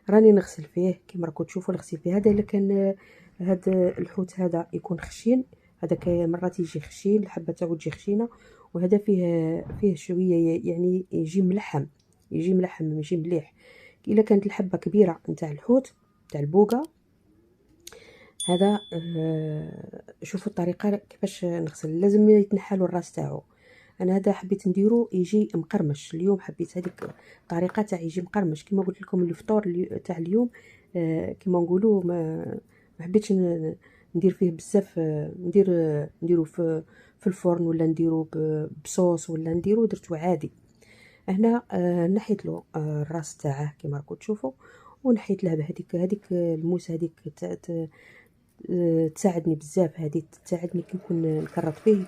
راني نغسل فيه كيما راكم تشوفوا نغسل فيه. هذا الا كان هذا الحوت هذا يكون خشين، هذا مرات يجي خشين، الحبه تاعو تجي خشينه، وهذا فيه شويه يعني يجي ملحم، يجي ملحم يجي مليح. الا كانت الحبه كبيره نتاع الحوت نتاع البوقه هذا شوفوا الطريقه كيفاش نغسل. لازم يتنحلوا الراس تاعو. انا هذا حبيت نديرو يجي مقرمش اليوم، حبيت هذيك الطريقه تاع يجي مقرمش كما قلت لكم. الفطور تاع اليوم كما نقولوا ما حبيتش ندير فيه بزاف، نديرو في الفرن، ولا نديرو بصوص، ولا نديرو درتو عادي. هنا نحيت له الراس تاعه كما راكم تشوفوا، ونحيت له هذيك الموس هذيك تساعدني بزاف. هذه تساعدني كي نكون نكرط فيه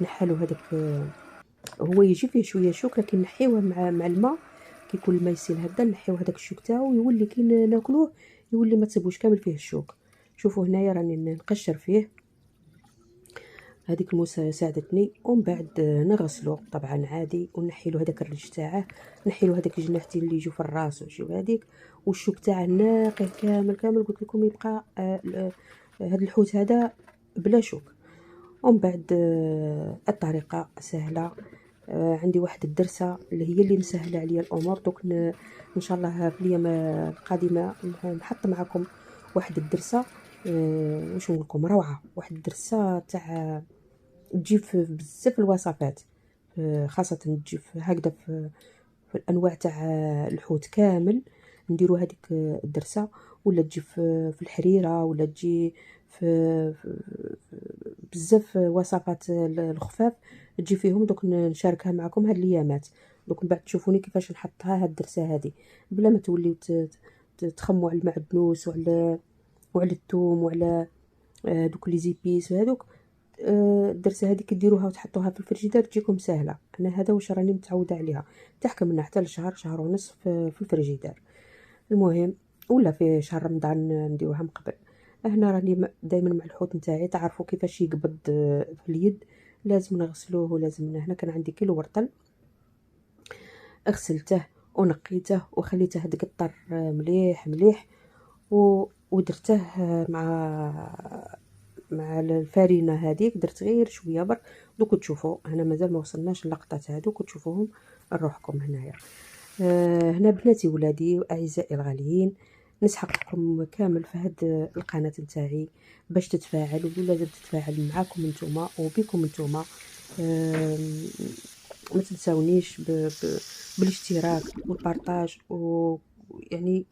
نحالو هذاك هو يجي فيه شويه شوك، لكن نحيوه مع الماء. كي يكون الماء يسيل هكذا نحيو هذاك الشوك تاعو، يولي كي ناكلوه يولي ما تصيبوش كامل فيه الشوك. شوفوا هنايا راني نقشر فيه، هذيك الموسى ساعدتني. ومن بعد نغسلو طبعا عادي، ونحيلو هذاك الريش تاعه، نحيلو هذاك الجناحتين اللي يجوا في الراس ويجيو هذيك، والشوك تاعه ناقيه كامل قلت لكم يبقى هذا الحوت هذا بلا شوك. ومن بعد الطريقه سهله. عندي واحد الدرسه اللي هي اللي مسهله عليا الامور. دوك ان شاء الله في الايام القادمه نحط معكم واحد الدرسه واش نقول لكم روعه. واحد الدرسه تاع تجي في بزاف الوصفات، خاصه تجي هكذا في الانواع تاع الحوت كامل. نديرو هذيك الدرسه، ولا تجي في الحريره، ولا تجي بزاف وصفات الخفاف تجي فيهم. دوك نشاركها معكم هاد الايامات. دوك من بعد تشوفوني كيفاش نحطها هاد الدرسه هذه بلا ما توليو تخموا على المعدنوس وعلى الثوم وعلى دوك لي زيبيس وهذوك. الدرسه هذه كديروها وتحطوها في الفريجيدير تجيكم سهله. انا هذا واش راني متعوده عليها، تحكم منها حتى لشهر شهر ونص في الفريجيدير. المهم ولا في شهر رمضان نديروها من قبل. هنا راني دائما مع الحوت نتاعي، تعرفوا كيفاش يقبض في اليد، لازم نغسلوه. ولازم هنا كان عندي كيلو ورطل، غسلته ونقيته وخليته تقطر مليح مليح، ودرته مع الفارينه هذيك، درت غير شويه برك. دوك تشوفوا هنا مازال ما وصلناش اللقطات هذوك، تشوفوهم نروحكم هنايا. هنا بناتي ولادي واعزائي الغاليين، نسحقكم كامل في هاد القناه نتاعي باش تتفاعلوا، ولازم تتفاعل معاكم نتوما وبكم نتوما. ما تنساونيش بالاشتراك والبارطاج، ويعني